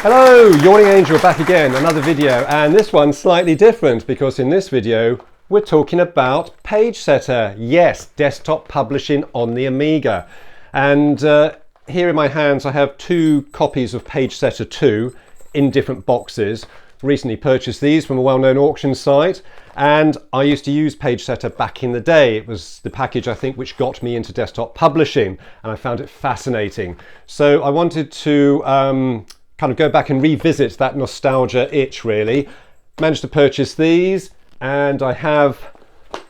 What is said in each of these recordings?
Hello, Yawning Angel back again, another video, and this one's slightly different because in this video we're talking about PageSetter. Yes, desktop publishing on the Amiga. And here in my hands I have two copies of PageSetter 2 in different boxes. Recently purchased these from a well-known auction site, and I used to use PageSetter back in the day. It was the package, I think, which got me into desktop publishing, and I found it fascinating. So I wanted to kind of go back and revisit that nostalgia itch, really. Managed to purchase these, and I have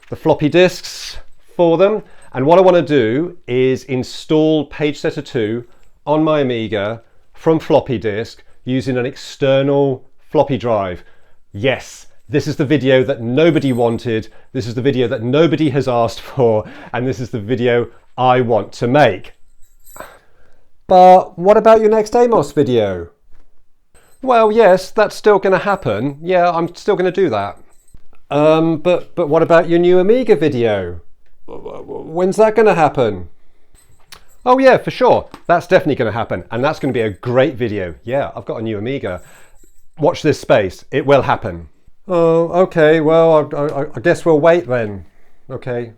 the floppy disks for them. And what I want to do is install PageSetter 2 on my Amiga from floppy disk using an external floppy drive. Yes, this is the video that nobody wanted. This is the video that nobody has asked for, and this is the video I want to make. But what about your next Amos video? Well, yes, that's still going to happen. Yeah, I'm still going to do that. But what about your new Amiga video? When's that going to happen? Oh yeah, for sure. That's definitely going to happen. And that's going to be a great video. Yeah, I've got a new Amiga. Watch this space. It will happen. Oh, okay. Well, I guess we'll wait then. Okay.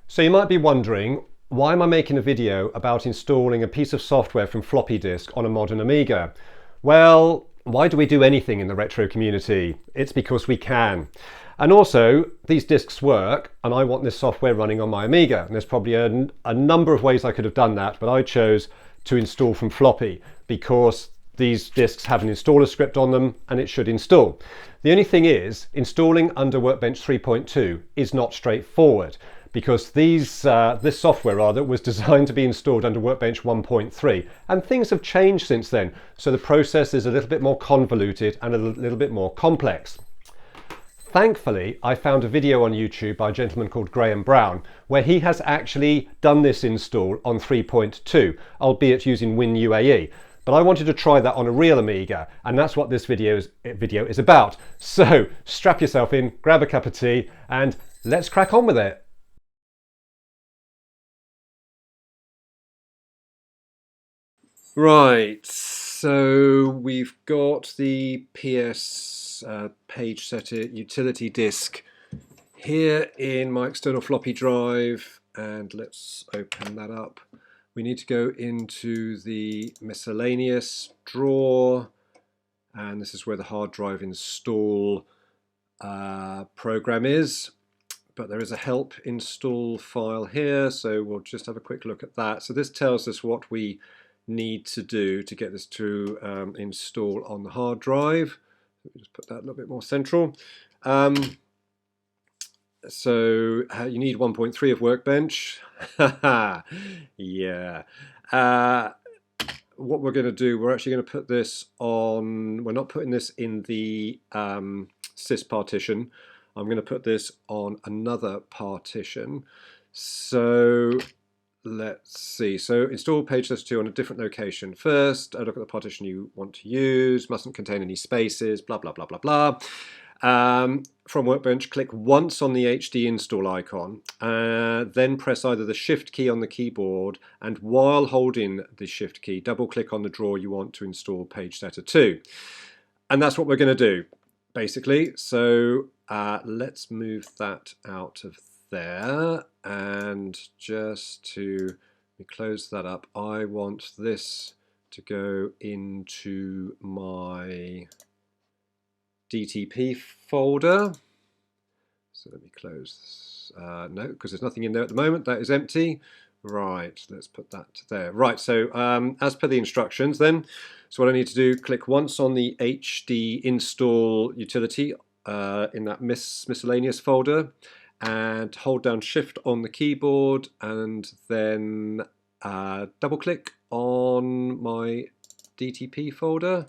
So you might be wondering, why am I making a video about installing a piece of software from floppy disk on a modern Amiga? Well, why do we do anything in the retro community? It's because we can. And also, these disks work, and I want this software running on my Amiga. And there's probably a number of ways I could have done that, but I chose to install from floppy because these disks have an installer script on them and it should install. The only thing is, installing under Workbench 3.2 is not straightforward, because this software was designed to be installed under Workbench 1.3, and things have changed since then, so the process is a little bit more convoluted and a little bit more complex. Thankfully, I found a video on YouTube by a gentleman called Graham Brown, where he has actually done this install on 3.2, albeit using WinUAE. But I wanted to try that on a real Amiga, and that's what this video is about. So strap yourself in, grab a cup of tea, and let's crack on with it. Right, so we've got the PageSetter utility disk here in my external floppy drive, and let's open that up. We need to go into the miscellaneous drawer, and this is where the hard drive install program is. But there is a help install file here, so we'll just have a quick look at that. So this tells us what we need to do to get this to install on the hard drive. Just put that a little bit more central. So you need 1.3 of Workbench. Yeah. What we're going to do, we're actually going to put this on, we're not putting this in the sys partition. I'm going to put this on another partition. So let's see. So install PageSetter 2 on a different location. First, look at the partition you want to use. Mustn't contain any spaces, blah, blah, blah, blah, blah. From Workbench, click once on the HD install icon, then press either the Shift key on the keyboard, and while holding the Shift key, double click on the drawer you want to install PageSetter 2. And that's what we're going to do, basically. So let's move that out of there, and just to close that up, I want this to go into my DTP folder. So let me close this. No, because there's nothing in there at the moment. That is empty. Right, let's put that there. Right, so as per the instructions then, so what I need to do, click once on the HD install utility in that miscellaneous folder, and hold down Shift on the keyboard, and then double click on my DTP folder.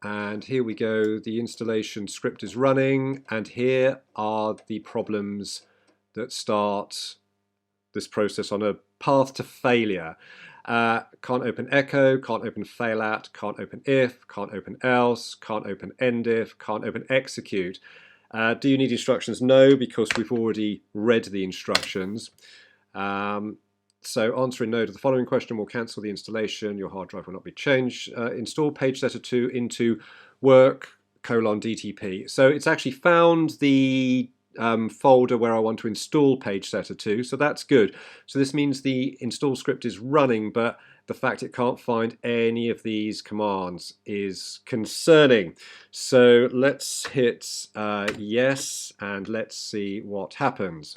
And here we go, the installation script is running, and here are the problems that start this process on a path to failure. Can't open echo, can't open failout, can't open if, can't open else, can't open endif, can't open execute. Do you need instructions? No, because we've already read the instructions. So answering no to the following question will cancel the installation. Your hard drive will not be changed. Install PageSetter 2 into work:/DTP. So it's actually found the folder where I want to install PageSetter 2, so that's good. So this means the install script is running, but the fact it can't find any of these commands is concerning. So let's hit yes, and let's see what happens.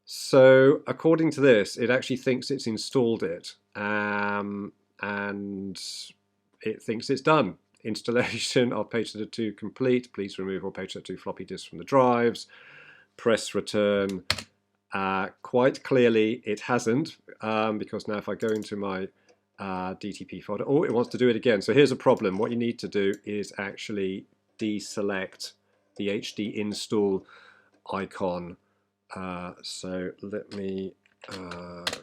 So according to this, it actually thinks it's installed it, and it thinks it's done. Installation of PageSetter 2 complete. Please remove all PageSetter 2 floppy disks from the drives. Press return. Quite clearly it hasn't, because now if I go into my DTP folder, oh, it wants to do it again. So here's a problem. What you need to do is actually deselect the HD install icon. So let me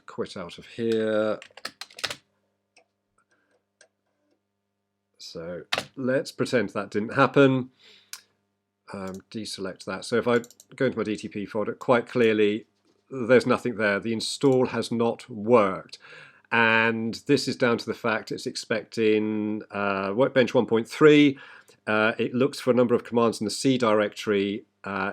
quit out of here. So let's pretend that didn't happen. Deselect that. So if I go into my DTP folder, quite clearly there's nothing there. The install has not worked. And this is down to the fact it's expecting Workbench 1.3. It looks for a number of commands in the C directory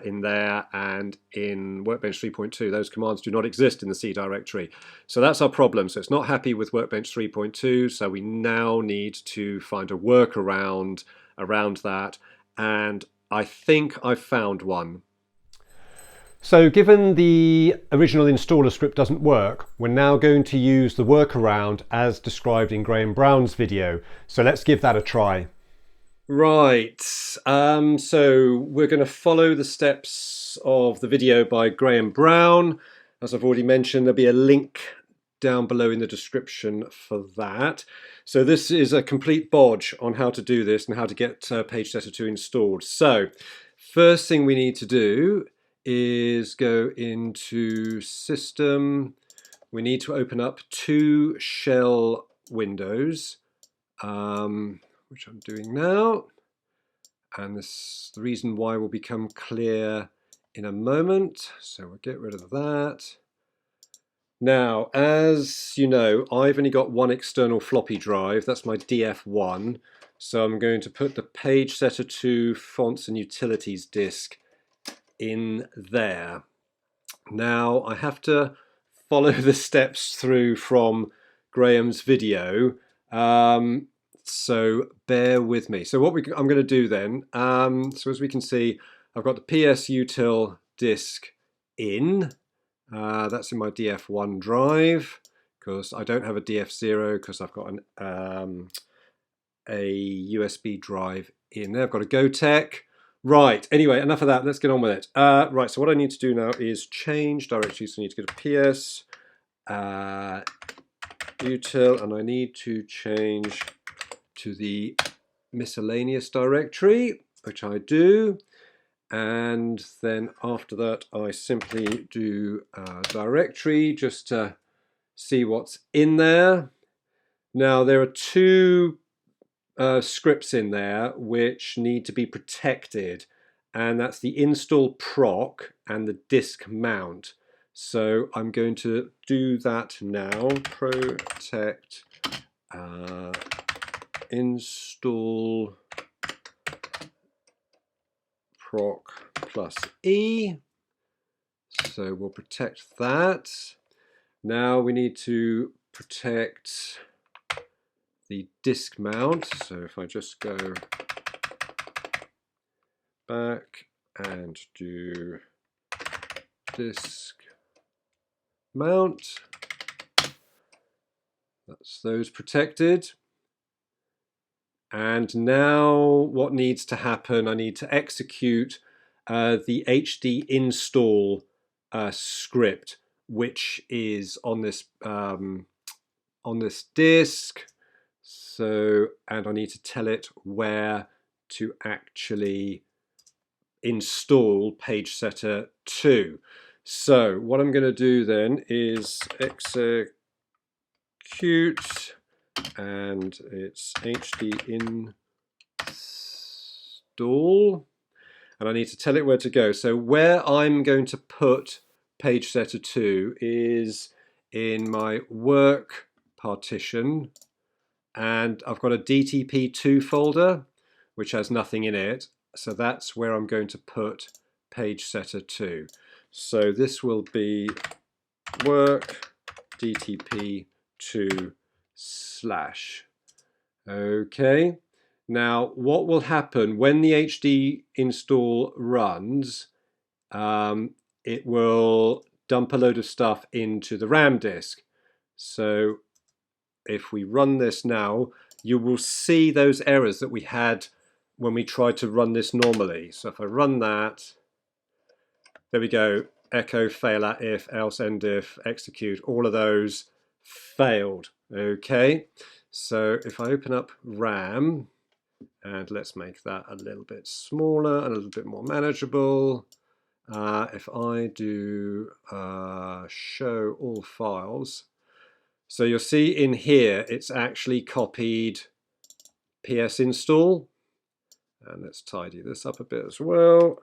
in there, and in Workbench 3.2 those commands do not exist in the C directory. So that's our problem. So it's not happy with Workbench 3.2, so we now need to find a workaround around that, and I think I've found one. So given the original installer script doesn't work, we're now going to use the workaround as described in Graham Brown's video. So let's give that a try. Right, so we're going to follow the steps of the video by Graham Brown. As I've already mentioned, there'll be a link down below in the description for that. So this is a complete bodge on how to do this and how to get PageSetter 2 installed. So first thing we need to do is go into System. We need to open up 2 shell windows, which I'm doing now, and the reason why will become clear in a moment. So we'll get rid of that. Now, as you know, I've only got one external floppy drive. That's my DF1. So I'm going to put the PageSetter 2 fonts and utilities disk in there. Now I have to follow the steps through from Graham's video, so bear with me. So what I'm going to do then, so as we can see, I've got the PS util disk in. That's in my DF1 drive, because I don't have a DF0 because I've got a USB drive in there. I've got a Gotek. Right, anyway, enough of that, let's get on with it. Right, so what I need to do now is change directory. So I need to go to PS util, and I need to change to the miscellaneous directory, which I do. And then after that, I simply do directory just to see what's in there. Now, there are 2 scripts in there which need to be protected, and that's the install proc and the disk mount. So I'm going to do that now. Protect install proc plus E. So we'll protect that. Now we need to protect the disk mount. So if I just go back and do disk mount, that's those protected. And now what needs to happen, I need to execute the HD install script, which is on this disk. So, and I need to tell it where to actually install PageSetter 2. So what I'm going to do then is execute, and it's HD install, and I need to tell it where to go. So where I'm going to put PageSetter 2 is in my work partition, and I've got a DTP2 folder which has nothing in it, so that's where I'm going to put PageSetter 2. So this will be work DTP2 slash. Okay, now what will happen when the HD install runs? It will dump a load of stuff into the RAM disk. So if we run this now, you will see those errors that we had when we tried to run this normally. So if I run that, there we go, echo, fail at if, else, end if, execute, all of those failed. Okay, so if I open up RAM, and let's make that a little bit smaller and a little bit more manageable. If I do show all files, so you'll see in here it's actually copied PS install, and let's tidy this up a bit as well,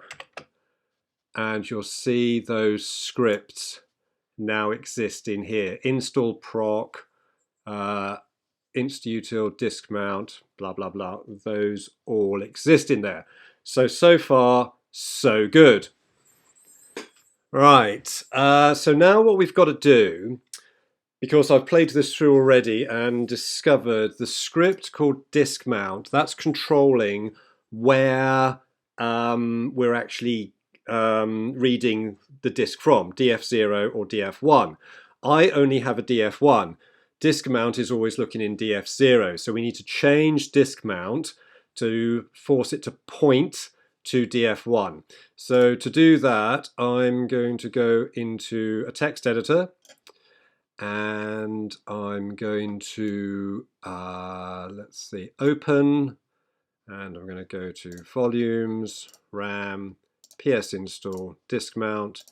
and you'll see those scripts now exist in here. Install proc, instutil, disk mount, blah blah blah, those all exist in there. So far so good. Right, so now what we've got to do, because I've played this through already and discovered the script called disk mount, that's controlling where we're actually reading the disk from, DF0 or DF1. I only have a DF1. Disk mount is always looking in DF0, so we need to change disk mount to force it to point to DF1. So to do that, I'm going to go into a text editor, and I'm going to, let's see, open, and I'm going to go to volumes, RAM, PS install, disk mount,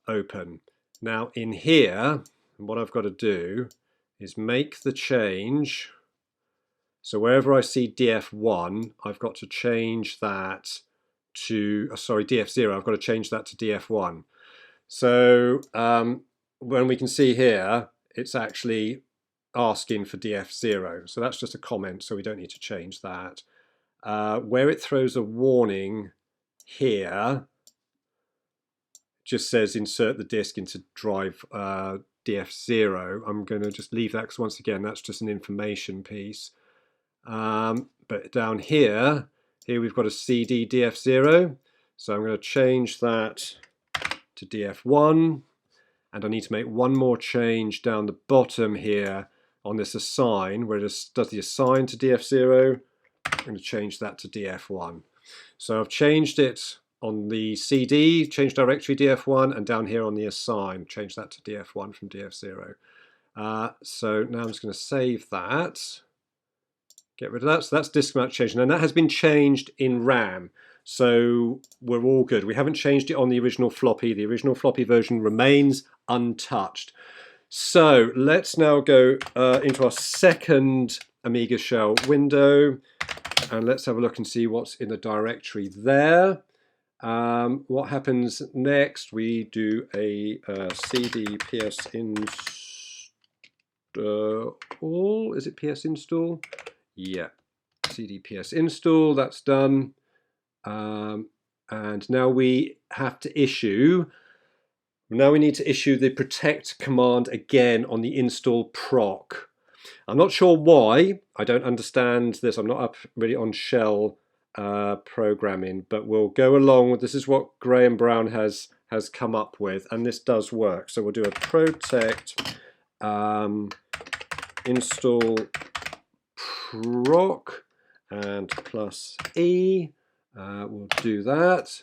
open. Now in here, what I've got to do is make the change. So wherever I see DF1, I've got to change that to, sorry, DF0, I've got to change that to DF1. So when we can see here, it's actually asking for DF0. So that's just a comment, so we don't need to change that. Where it throws a warning here, just says insert the disk into drive DF0. I'm going to just leave that because once again, that's just an information piece. But down here we've got a CD DF0. So I'm going to change that to DF1. And I need to make one more change down the bottom here on this assign, where it does the assign to DF0. I'm going to change that to DF1. So I've changed it on the CD, change directory DF1, and down here on the assign, change that to DF1 from DF0. So now I'm just going to save that, get rid of that. So that's disk mount changed, and that has been changed in RAM. So we're all good. We haven't changed it on the original floppy. The original floppy version remains untouched. So let's now go into our second Amiga shell window, and let's have a look and see what's in the directory there. What happens next? We do a cd ps install. Is it ps install? Yeah, cd ps install, that's done. And now we have to issue, now we need to issue the protect command again on the install proc. I'm not sure why, I don't understand this, I'm not up really on shell programming, but we'll go along with, this is what Graham Brown has come up with, and this does work. So we'll do a protect install proc and plus E. We'll do that,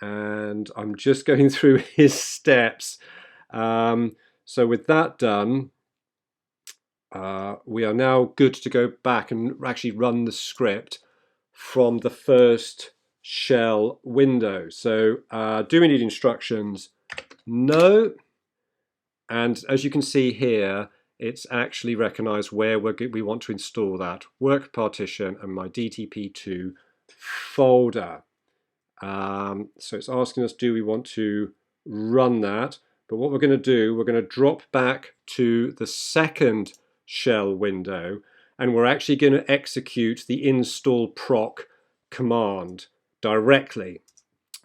and I'm just going through his steps. So with that done, we are now good to go back and actually run the script from the first shell window. So do we need instructions? No. And as you can see here, it's actually recognized where we want to install that. Work partition and my DTP2 folder. So it's asking us, do we want to run that. But what we're going to do, we're going to drop back to the second shell window, and we're actually going to execute the install proc command directly.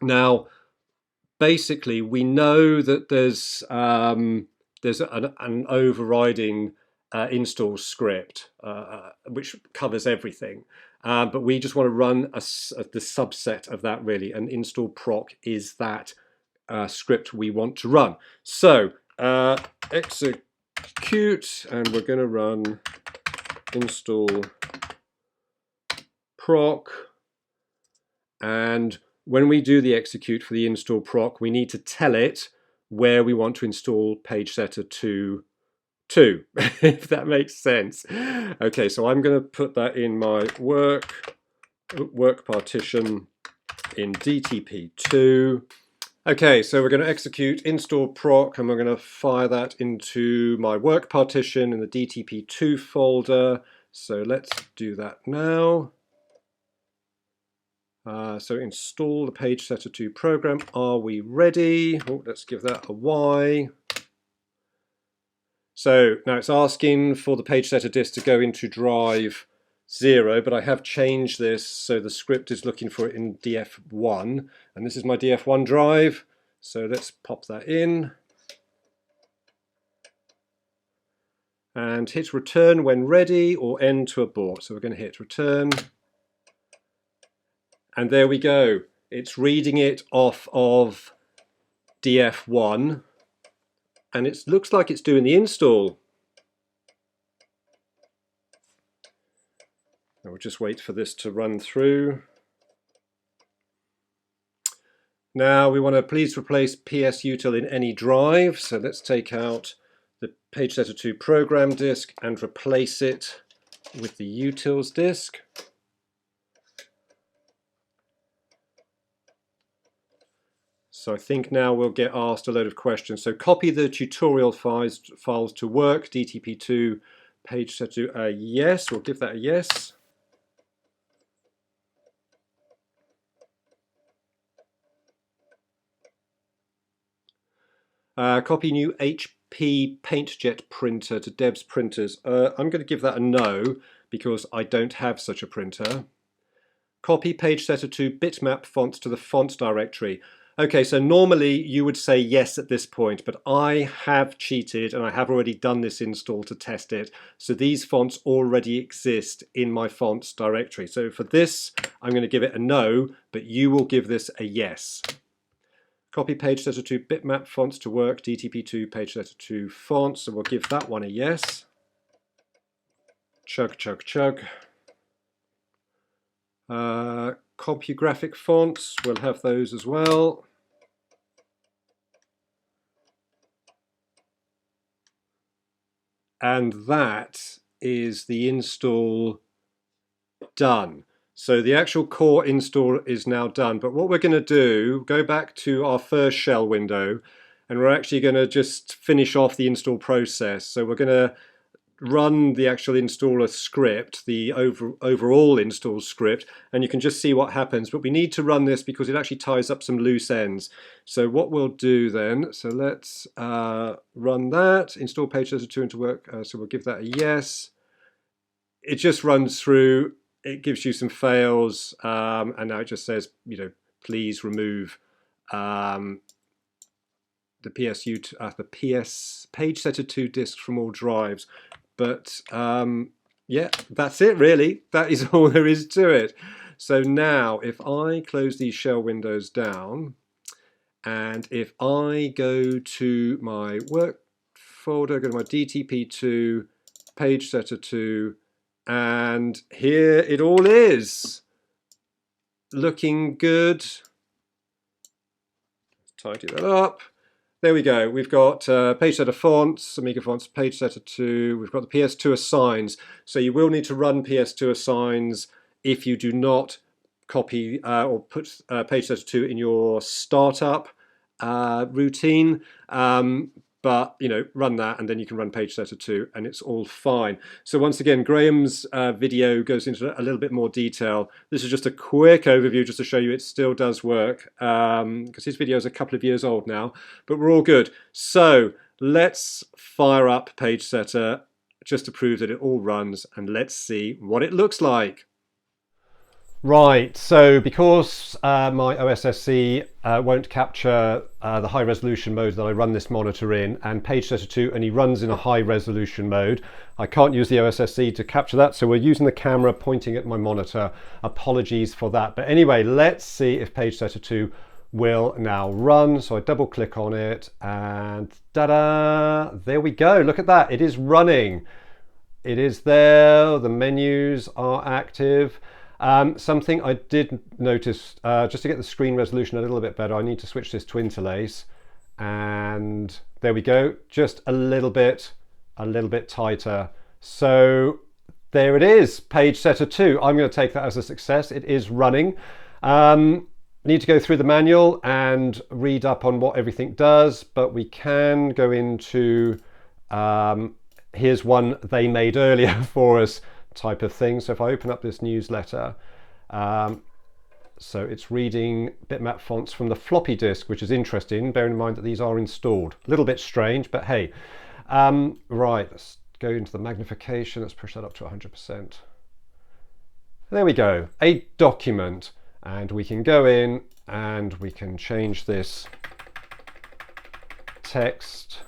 Now, basically, we know that there's an overriding install script which covers everything, but we just want to run the subset of that, really, and install proc is that script we want to run. So execute, and we're going to run install proc, and when we do the execute for the install proc, we need to tell it where we want to install PageSetter to, if that makes sense. Okay, so I'm going to put that in my work partition in DTP2. Okay, so we're going to execute install proc, and we're going to fire that into my work partition in the DTP2 folder. So let's do that now. So install the PageSetter 2 program. Are we ready? Oh, let's give that a Y. So now it's asking for the PageSetter disk to go into drive 0, but I have changed this so the script is looking for it in DF1, and this is my DF1 drive. So let's pop that in and hit return when ready, or N to abort. So we're going to hit return. And there we go. It's reading it off of DF1, and it looks like it's doing the install. And we'll just wait for this to run through. Now we want to please replace PSUtil in any drive. So let's take out the PageSetter 2 program disk and replace it with the utils disk. So I think now we'll get asked a load of questions. So copy the tutorial files to work, DTP2, PageSetter, yes, we'll give that a yes. Copy new HP PaintJet printer to Deb's printers. I'm going to give that a no, because I don't have such a printer. Copy PageSetter 2 bitmap fonts to the fonts directory. Okay, so normally you would say yes at this point, but I have cheated and I have already done this install to test it. So these fonts already exist in my fonts directory. So for this, I'm going to give it a no, but you will give this a yes. Copy PageSetter 2 bitmap fonts to work, DTP2 PageSetter 2 fonts. So we'll give that one a yes. Chug, chug, chug. CompuGraphic fonts, we'll have those as well. And that is the install done. So the actual core install is now done. But what we're going to do, go back to our first shell window, and we're actually going to just finish off the install process. So we're going to run the actual installer script, the overall install script, and you can just see what happens. But we need to run this because it actually ties up some loose ends. So what we'll do then, so let's run that, install PageSetter 2 into work, so we'll give that a yes. It just runs through, it gives you some fails, and now it just says, you know, please remove the PageSetter 2 disk from all drives. But yeah, that's it really. That is all there is to it. So now if I close these shell windows down, and if I go to my work folder, go to my DTP2, PageSetter 2, and here it all is. Looking good. Tidy that up. There we go. We've got PageSetter fonts, Amiga fonts, PageSetter 2. We've got the PS2 assigns. So you will need to run PS2 assigns if you do not copy or put PageSetter 2 in your startup routine. But but you know, run that and then you can run PageSetter 2 and it's all fine. So once again, Graham's video goes into a little bit more detail. This is just a quick overview just to show you it still does work, because his video is a couple of years old now, but we're all good. So let's fire up PageSetter just to prove that it all runs, and let's see what it looks like. Right, so because my OSSC won't capture the high resolution mode that I run this monitor in, and PageSetter 2 only runs in a high resolution mode, I can't use the OSSC to capture that, so we're using the camera pointing at my monitor. Apologies for that. But anyway, let's see if PageSetter 2 will now run. So I double click on it and ta-da, there we go. Look at that, it is running. It is there, the menus are active. Something I did notice, just to get the screen resolution a little bit better, I need to switch this to interlace, and there we go, just a little bit tighter. So there it is, PageSetter 2. I'm going to take that as a success. It is running. Need to go through the manual and read up on what everything does, but we can go into here's one they made earlier for us type of thing. So if I open up this newsletter, so it's reading bitmap fonts from the floppy disk, which is interesting, bearing in mind that these are installed. A little bit strange, but hey. Right, let's go into the magnification. Let's push that up to 100%. There we go, a document. And we can go in and we can change this text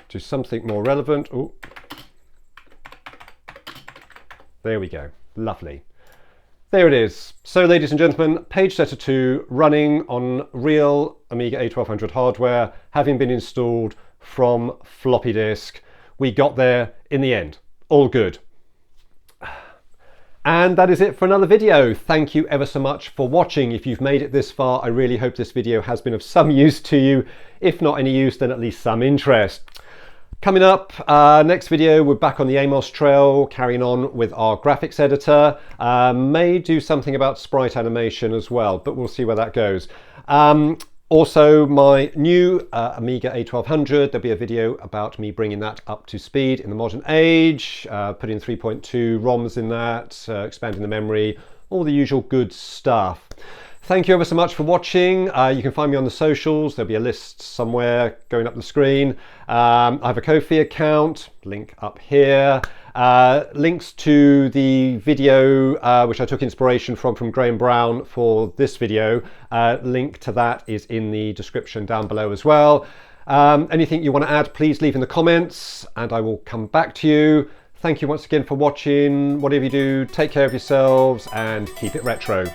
to something more relevant. Ooh. There we go, lovely. There it is. So ladies and gentlemen, PageSetter 2 running on real Amiga A1200 hardware, having been installed from floppy disk. We got there in the end, all good. And that is it for another video. Thank you ever so much for watching. If you've made it this far, I really hope this video has been of some use to you. If not any use, then at least some interest. Coming up, next video, we're back on the Amos trail, carrying on with our graphics editor. May do something about sprite animation as well, but we'll see where that goes. Also, my new Amiga A1200, there'll be a video about me bringing that up to speed in the modern age, putting 3.2 ROMs in that, expanding the memory, all the usual good stuff. Thank you ever so much for watching. You can find me on the socials. There'll be a list somewhere going up the screen. I have a Ko-fi account, link up here. Links to the video which I took inspiration from Graham Brown for this video. Link to that is in the description down below as well. Anything you want to add, please leave in the comments and I will come back to you. Thank you once again for watching. Whatever you do, take care of yourselves and keep it retro.